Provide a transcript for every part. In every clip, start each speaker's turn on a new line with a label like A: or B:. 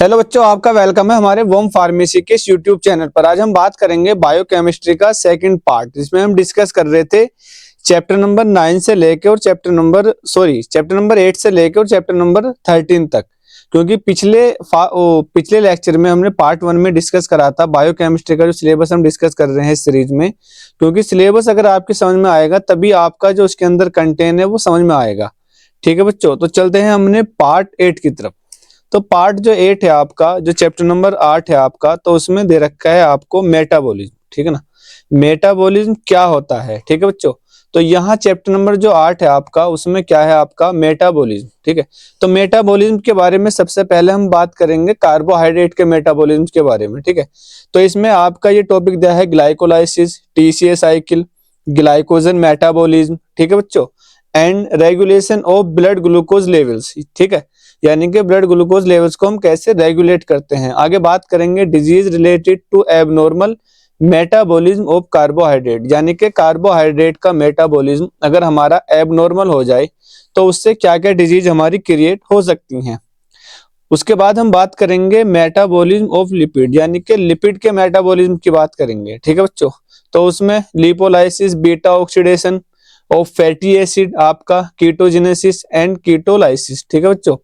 A: Hello बच्चों, आपका welcome है हमारे वोम फार्मेसी के इस यूट्यूब चैनल पर। आज हम बात करेंगे बायोकेमिस्ट्री का सेकंड पार्ट, जिसमें हम डिस्कस कर रहे थे चैप्टर नंबर 9 से लेके और चैप्टर नंबर 8 से लेके और चैप्टर नंबर 13 तक। क्योंकि पिछले लेक्चर में हमने पार्ट 1 में डिस्कस करा था बायोकेमिस्ट्री का जो सिलेबस हम डिस्कस कर रहे हैं इस सीरीज में। क्योंकि सिलेबस अगर आपके समझ में आएगा तभी आपका जो उसके अंदर कंटेंट है वो समझ में आएगा। ठीक है बच्चों, तो चलते हैं हमने पार्ट 8 की तरफ। तो पार्ट जो 8 है आपका, जो चैप्टर नंबर 8 है आपका, तो उसमें दे रखा है आपको मेटाबॉलिज्म। ठीक है ना, मेटाबॉलिज्म क्या होता है। ठीक है बच्चों, तो यहाँ चैप्टर नंबर जो 8 है आपका, उसमें क्या है आपका मेटाबॉलिज्म। ठीक है, तो मेटाबॉलिज्म के बारे में सबसे पहले हम बात करेंगे कार्बोहाइड्रेट के मेटाबॉलिज्म के बारे में। ठीक है, तो इसमें आपका ये टॉपिक दिया है glycolysis, TCA cycle, glycogen metabolism. ठीक है बच्चों, and regulation of blood glucose levels. ठीक है, यानी कि ब्लड ग्लूकोज लेवल्स को हम कैसे रेगुलेट करते हैं। आगे बात करेंगे disease related to abnormal metabolism of carbohydrate, यानी कि कार्बोहाइड्रेट का मेटाबॉलिज्म अगर हमारा एबनॉर्मल हो जाए तो उससे क्या क्या डिजीज हमारी क्रिएट हो सकती हैं। उसके बाद हम बात करेंगे मेटाबॉलिज्म ऑफ लिपिड, यानी कि लिपिड के मेटाबॉलिज्म की बात करेंगे। ठीक है बच्चों, तो उसमें lipolysis, beta oxidation of fatty acid, आपका कीटोजेनेसिस एंड कीटोलाइसिस। ठीक है बच्चों,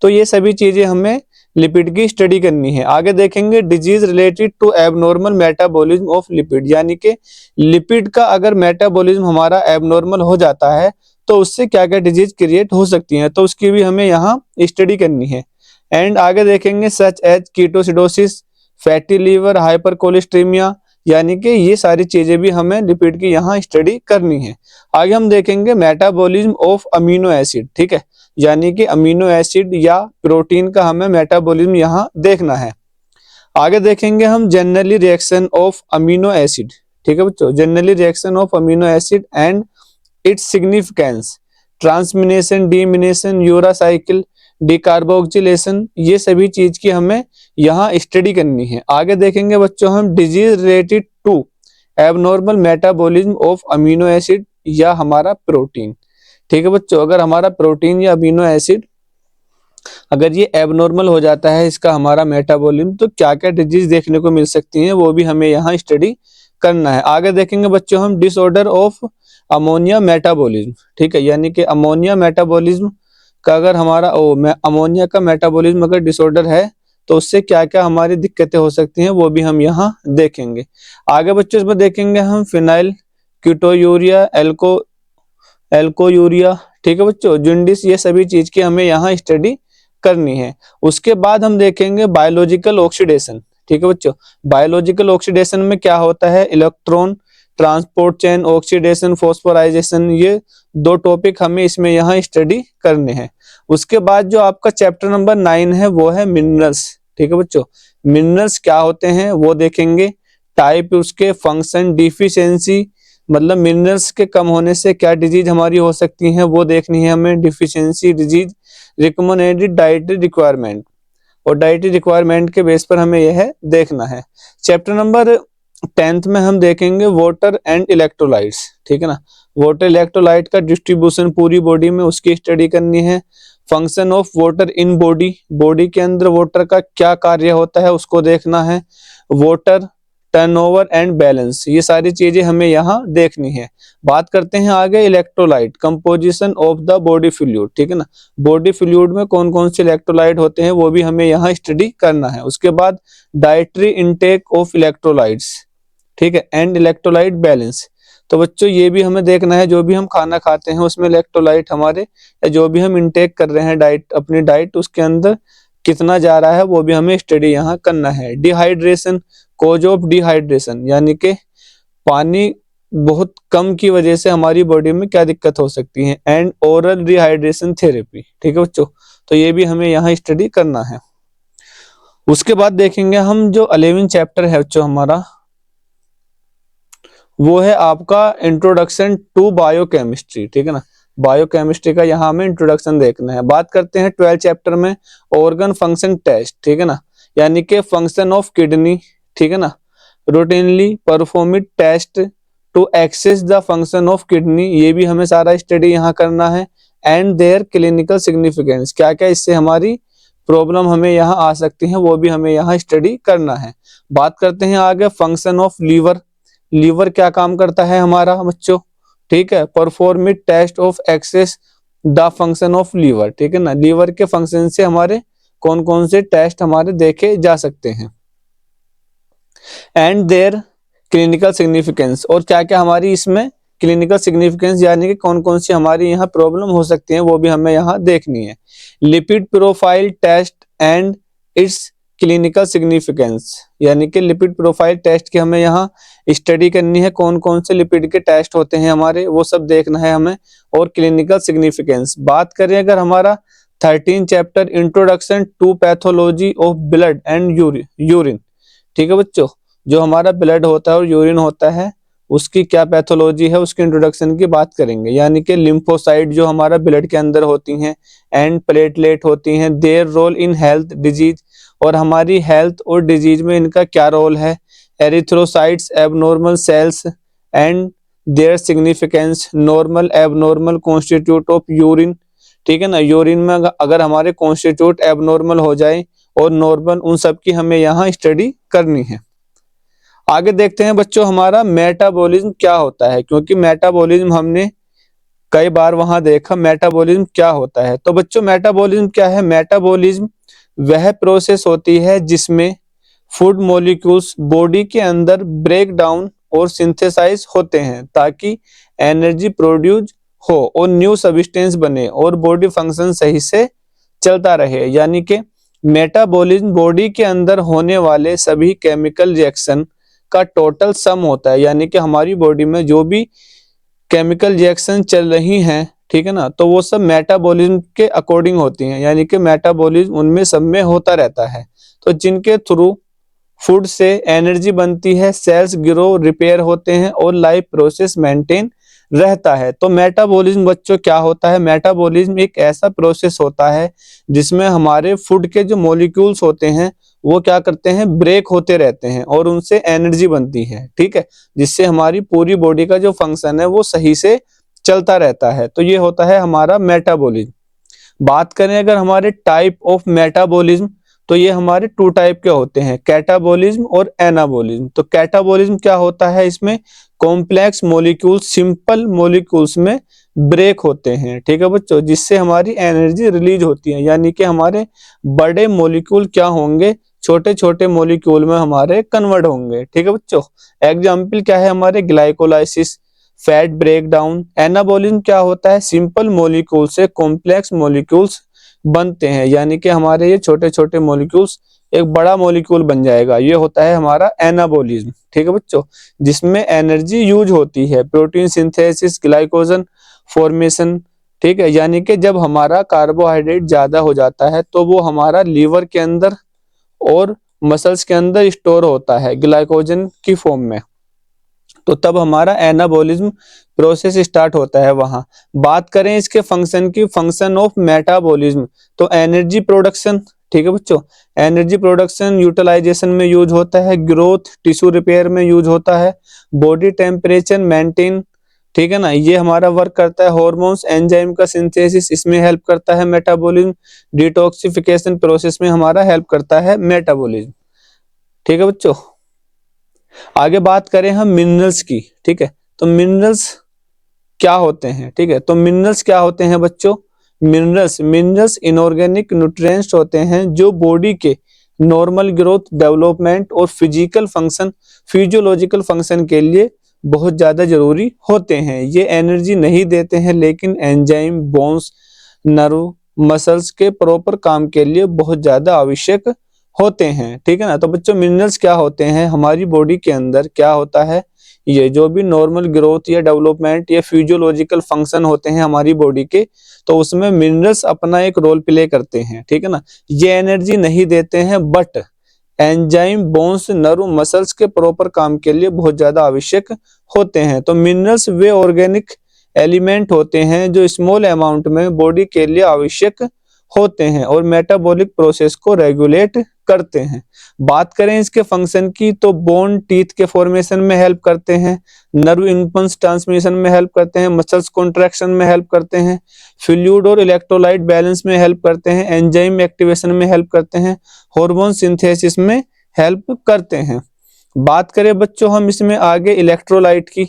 A: तो ये सभी चीजें हमें लिपिड की स्टडी करनी है। आगे देखेंगे disease related to abnormal metabolism of lipid, यानी कि लिपिड का अगर मेटाबॉलिज्म हमारा एबनॉर्मल हो जाता है तो उससे क्या क्या डिजीज क्रिएट हो सकती हैं, तो उसकी भी हमें यहाँ स्टडी करनी है। एंड आगे देखेंगे such as ketoacidosis, fatty liver, hypercholesterolemia, यानी कि ये सारी चीजें भी हमें लिपिड की यहाँ स्टडी करनी है। आगे हम देखेंगे मेटाबॉलिज्म ऑफ अमीनो एसिड। ठीक है, यानी कि अमीनो एसिड या प्रोटीन का हमें मेटाबॉलिज्म यहाँ देखना है। आगे देखेंगे हम generally reaction of amino acid. ठीक है बच्चों, generally reaction of amino acid and its significance, transamination, deamination, urea cycle, decarboxylation, ये सभी चीज की हमें यहाँ स्टडी करनी है। आगे देखेंगे बच्चों हम disease related to abnormal metabolism of amino acid या हमारा प्रोटीन। ठीक है बच्चों, अगर हमारा प्रोटीन या अमीनो एसिड अगर ये एबनॉर्मल हो जाता है इसका हमारा मेटाबॉलिज्म, तो क्या क्या डिजीज देखने को मिल सकती हैं वो भी हमें यहाँ स्टडी करना है। आगे देखेंगे बच्चों हम डिसऑर्डर ऑफ अमोनिया मेटाबॉलिज्म। ठीक है, यानी कि अमोनिया मेटाबॉलिज्म का अगर हमारा अमोनिया का मेटाबॉलिज्म अगर डिसऑर्डर है तो उससे क्या क्या हमारी दिक्कतें हो सकती हैं वो भी हम यहाँ देखेंगे। आगे बच्चों इसमें देखेंगे हम फिनाइल कीटोयूरिया, एल्कोयूरिया। ठीक है बच्चों, जूंडिस, ये सभी चीज की हमें यहाँ स्टडी करनी है। उसके बाद हम देखेंगे बायोलॉजिकल ऑक्सीडेशन। ठीक है बच्चों, बायोलॉजिकल ऑक्सीडेशन में क्या होता है, electron transport chain oxidation, phosphorylation, ये दो टॉपिक हमें इसमें यहाँ स्टडी करने हैं। उसके बाद जो आपका चैप्टर नंबर 9 है वो है मिनरल्स। ठीक है बच्चों, मिनरल्स क्या होते हैं वो देखेंगे, टाइप, उसके फंक्शन, डिफिशियंसी, मतलब मिनरल्स के कम होने से क्या डिजीज हमारी हो सकती हैं वो देखनी है हमें, deficiency disease, recommended dietary requirement, और डाइटरी रिक्वायरमेंट के बेस पर हमें यह देखना है। चैप्टर नंबर 10th में हम देखेंगे वाटर एंड इलेक्ट्रोलाइट्स। ठीक है ना, वाटर इलेक्ट्रोलाइट का डिस्ट्रीब्यूशन पूरी बॉडी में, उसकी स्टडी करनी है। Function of water in body, body के अंदर वाटर का क्या कार्य होता है उसको देखना है। वाटर टर्नओवर एंड बैलेंस, ये सारी चीजें हमें यहाँ देखनी है। बात करते हैं आगे electrolyte, composition of the body fluid. ठीक है ना, बॉडी फ्लूइड में कौन कौन से इलेक्ट्रोलाइट होते हैं वो भी हमें यहाँ स्टडी करना है। उसके बाद डाइटरी इनटेक ऑफ इलेक्ट्रोलाइट्स, ठीक है, एंड इलेक्ट्रोलाइट बैलेंस। तो बच्चों ये भी हमें देखना है, जो भी हम खाना खाते हैं उसमें इलेक्ट्रोलाइट हमारे, या जो भी हम इनटेक कर रहे हैं डाइट, अपनी डाइट, उसके अंदर कितना जा रहा है वो भी हमें स्टडी यहाँ करना है। डिहाइड्रेशन, कोज ऑफ डिहाइड्रेशन, यानी कि पानी बहुत कम की वजह से हमारी बॉडी में क्या दिक्कत हो सकती है, एंड ओरल डिहाइड्रेशन थेरेपी। ठीक है बच्चों, तो ये भी हमें यहाँ स्टडी करना है। उसके बाद देखेंगे हम जो 11 चैप्टर है बच्चों हमारा, वो है आपका इंट्रोडक्शन टू बायोकेमिस्ट्री। ठीक है ना, बायोकेमिस्ट्री का यहाँ हमें इंट्रोडक्शन देखना है। बात करते हैं 12 चैप्टर में ऑर्गन फंक्शन टेस्ट। ठीक है ना, यानी कि फंक्शन ऑफ किडनी। ठीक है ना, routinely performed test to access the function of kidney, ये भी हमें सारा स्टडी यहाँ करना है। एंड देयर क्लिनिकल सिग्निफिकेंस, क्या क्या इससे हमारी प्रॉब्लम हमें यहाँ आ सकती है, वो भी हमें यहाँ स्टडी करना है। बात करते हैं आगे फंक्शन ऑफ लीवर। लीवर क्या काम करता है हमारा बच्चों, ठीक है। Perform it test of access the function of liver, ठीक है ना। लीवर के फंक्शन से हमारे कौन कौन से टेस्ट हमारे देखे जा सकते हैं। एंड देयर क्लिनिकल सिग्निफिकेंस, और क्या क्या हमारी इसमें क्लिनिकल सिग्निफिकेंस यानी कि कौन कौन सी हमारी यहाँ प्रॉब्लम हो सकती है, वो भी हमें यहाँ देखनी है। Lipid profile test and its clinical significance, यानी कि लिपिड प्रोफाइल टेस्ट की हमें यहाँ स्टडी करनी है, कौन कौन से लिपिड के टेस्ट होते हैं हमारे, वो सब देखना है हमें। और क्लिनिकल सिग्निफिकेंस बात करें अगर हमारा 13 chapter introduction to pathology of blood and urine, ठीक है बच्चों। जो हमारा ब्लड होता है और यूरिन होता है उसकी क्या पैथोलॉजी है, उसके इंट्रोडक्शन की बात करेंगे। यानी कि लिम्फोसाइट जो हमारा ब्लड के अंदर होती हैं एंड प्लेटलेट होती हैं, their role in health disease, और हमारी हेल्थ और डिजीज में इनका क्या रोल है। Erythrocytes abnormal cells and their significance, normal abnormal constitute of urine, ठीक है ना। यूरिन में अगर हमारे कॉन्स्टिट्यूट एबनॉर्मल हो जाए और नॉर्मल, उन सब की हमें यहाँ स्टडी करनी है। आगे देखते हैं बच्चों हमारा मेटाबॉलिज्म क्या होता है, क्योंकि मेटाबॉलिज्म हमने कई बार वहां देखा मेटाबॉलिज्म क्या होता है। तो बच्चों मेटाबॉलिज्म क्या है। मेटाबॉलिज्म वह प्रोसेस होती है जिसमें फूड मॉलिक्यूल्स बॉडी के अंदर ब्रेक डाउन और सिंथेसाइज होते हैं ताकि एनर्जी प्रोड्यूस हो और न्यू सब्सटेंस बने और बॉडी फंक्शन सही से चलता रहे। यानी कि मेटाबॉलिज्म बॉडी के अंदर होने वाले सभी केमिकल रिएक्शन का टोटल सम होता है। यानी कि हमारी बॉडी में जो भी केमिकल रिएक्शन चल रही हैं, ठीक है ना, तो वो सब मेटाबॉलिज्म के अकॉर्डिंग होती हैं। यानी कि मेटाबॉलिज्म उनमें सब में होता रहता है। तो जिनके थ्रू फूड से एनर्जी बनती है, सेल्स ग्रो रिपेयर होते हैं और लाइफ प्रोसेस मेंटेन रहता है। तो मेटाबॉलिज्म बच्चों क्या होता है। मेटाबॉलिज्म एक ऐसा प्रोसेस होता है जिसमें हमारे फूड के जो मॉलिक्यूल्स होते हैं वो क्या करते हैं, ब्रेक होते रहते हैं और उनसे एनर्जी बनती है, ठीक है, जिससे हमारी पूरी बॉडी का जो फंक्शन है वो सही से चलता रहता है। तो ये होता है हमारा मेटाबॉलिज्म। बात करें अगर हमारे टाइप ऑफ मेटाबॉलिज्म, तो ये हमारे 2 टाइप के होते हैं, कैटाबॉलिज्म और एनाबॉलिज्म। तो कैटाबॉलिज्म क्या होता है, इसमें कॉम्प्लेक्स मॉलिक्यूल्स सिंपल मॉलिक्यूल्स में ब्रेक होते हैं, ठीक है बच्चों, जिससे हमारी एनर्जी रिलीज होती है। यानी कि हमारे बड़े मॉलिक्यूल क्या होंगे, छोटे छोटे मॉलिक्यूल में हमारे कन्वर्ट होंगे, ठीक है बच्चों। एग्जाम्पल क्या है हमारे, ग्लाइकोलाइसिस, फैट ब्रेकडाउन। एनाबॉलिज्म क्या होता है, सिंपल मॉलिक्यूल से कॉम्प्लेक्स मॉलिक्यूल्स बनते हैं। यानी कि हमारे ये छोटे छोटे मॉलिक्यूल्स एक बड़ा मॉलिक्यूल बन जाएगा, ये होता है हमारा एनाबॉलिज्म, ठीक है बच्चों, जिसमें एनर्जी यूज होती है, प्रोटीन सिंथेसिस, ग्लाइकोजन फॉर्मेशन, ठीक है। यानी कि जब हमारा कार्बोहाइड्रेट ज्यादा हो जाता है तो वो हमारा लीवर के अंदर और मसल्स के अंदर स्टोर होता है ग्लाइकोजन की फॉर्म में, तो तब हमारा एनाबॉलिज्म प्रोसेस स्टार्ट होता है वहां। बात करें इसके फंक्शन की, फंक्शन ऑफ मेटाबॉलिज्म, तो एनर्जी प्रोडक्शन, ठीक है बच्चों, एनर्जी प्रोडक्शन यूटिलाइजेशन में यूज होता है, ग्रोथ टिश्यू रिपेयर में यूज होता है, बॉडी टेम्परेचर मेंटेन, ठीक है ना, ये हमारा वर्क करता है। हार्मोन्स एंजाइम का सिंथेसिस इसमें हेल्प करता है मेटाबॉलिज्म, डिटॉक्सिफिकेशन प्रोसेस में हमारा हेल्प करता है मेटाबॉलिज्म, ठीक है बच्चों। आगे बात करें हम मिनरल्स की, ठीक है, तो मिनरल्स क्या होते हैं, ठीक है, तो मिनरल्स क्या होते हैं बच्चों। मिनरल्स इनऑर्गेनिक न्यूट्रिएंट्स होते हैं जो बॉडी के नॉर्मल ग्रोथ, डेवलपमेंट और फिजियोलॉजिकल फंक्शन के लिए बहुत ज्यादा जरूरी होते हैं। ये एनर्जी नहीं देते हैं लेकिन एंजाइम, बोन्स, नर्व, मसल्स के प्रॉपर काम के लिए बहुत ज्यादा आवश्यक होते हैं, ठीक है ना। तो बच्चों मिनरल्स क्या होते हैं, हमारी बॉडी के अंदर क्या होता है, ये जो भी नॉर्मल ग्रोथ या डेवलपमेंट या फिजियोलॉजिकल फंक्शन होते हैं हमारी बॉडी के, तो उसमें मिनरल्स अपना एक रोल प्ले करते हैं, ठीक है ना। ये एनर्जी नहीं देते हैं but enzyme, bones, nerve, muscles के प्रॉपर काम के लिए बहुत ज्यादा आवश्यक होते हैं। तो मिनरल्स वे ऑर्गेनिक एलिमेंट होते हैं जो स्मॉल अमाउंट में बॉडी के लिए आवश्यक होते हैं और मेटाबॉलिक प्रोसेस को रेगुलेट करते हैं। बात करें इसके फंक्शन की तो बोन टीथ के फॉर्मेशन में हेल्प करते हैं, नर्व इम्पल्स ट्रांसमिशन में हेल्प करते हैं, मसल्स कॉन्ट्रैक्शन में हेल्प करते हैं, फ्लूइड और इलेक्ट्रोलाइट बैलेंस में हेल्प करते हैं, एंजाइम एक्टिवेशन में हेल्प करते हैं, हार्मोन सिंथेसिस में हेल्प करते हैं। बात करें बच्चों हम इसमें आगे इलेक्ट्रोलाइट की,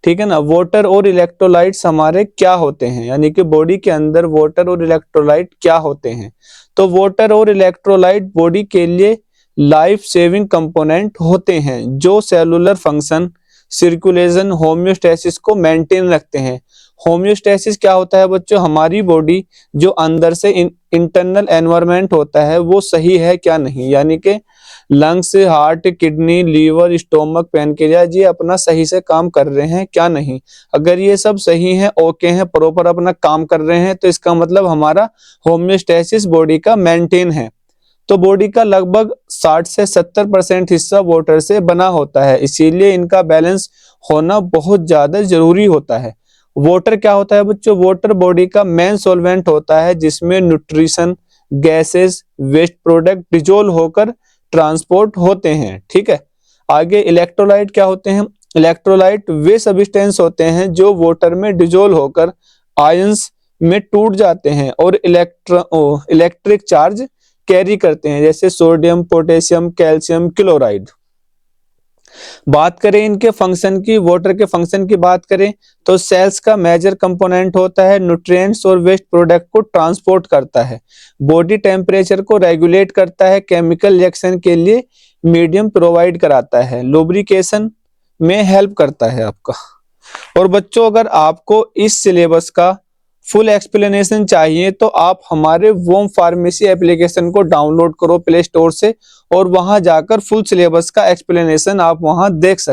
A: ठीक है ना, वाटर और इलेक्ट्रोलाइट्स हमारे क्या होते हैं, यानी कि बॉडी के अंदर वाटर और इलेक्ट्रोलाइट क्या होते हैं। तो वाटर और इलेक्ट्रोलाइट बॉडी के लिए लाइफ सेविंग कंपोनेंट होते हैं जो सेलुलर फंक्शन, सर्कुलेशन, होम्योस्टेसिस को मेंटेन रखते हैं। होम्योस्टेसिस क्या होता है बच्चों, हमारी बॉडी जो अंदर से इंटरनल एनवायरनमेंट होता है वो सही है क्या नहीं, यानी कि lungs, heart, kidney, liver, stomach, pancreas ये अपना सही से काम कर रहे हैं क्या नहीं। अगर ये सब सही है, ओके हैं, प्रॉपर अपना काम कर रहे हैं, तो इसका मतलब हमारा होम्योस्टेसिस बॉडी का मेंटेन है। तो बॉडी का लगभग 60 से 70% हिस्सा वाटर से बना होता है, इसीलिए इनका बैलेंस होना बहुत ज्यादा जरूरी होता है। वाटर क्या होता है बच्चों, वाटर बॉडी का मेन सॉल्वेंट होता है जिसमें nutrition, gases, waste product dissolve होकर ट्रांसपोर्ट होते हैं, ठीक है। आगे इलेक्ट्रोलाइट क्या होते हैं, इलेक्ट्रोलाइट वे सब्सटेंस होते हैं जो वाटर में डिजोल्व होकर आयंस में टूट जाते हैं और इलेक्ट्रिक चार्ज कैरी करते हैं, जैसे सोडियम, पोटेशियम, कैल्शियम, क्लोराइड। बात करें इनके फंक्शन की, वाटर के फंक्शन की बात करें तो सेल्स का मेजर कंपोनेंट होता है, न्यूट्रिएंट्स और वेस्ट प्रोडक्ट को ट्रांसपोर्ट करता है, बॉडी टेम्परेचर को रेगुलेट करता है, केमिकल रिएक्शन के लिए मीडियम प्रोवाइड कराता है, लुब्रिकेशन में हेल्प करता है आपका। और बच्चों अगर आपको इस सिलेबस का फुल एक्सप्लेनेशन चाहिए तो आप हमारे वोम फार्मेसी एप्लीकेशन को डाउनलोड करो प्ले स्टोर से और वहां जाकर फुल सिलेबस का एक्सप्लेनेशन आप वहां देख सकते हैं।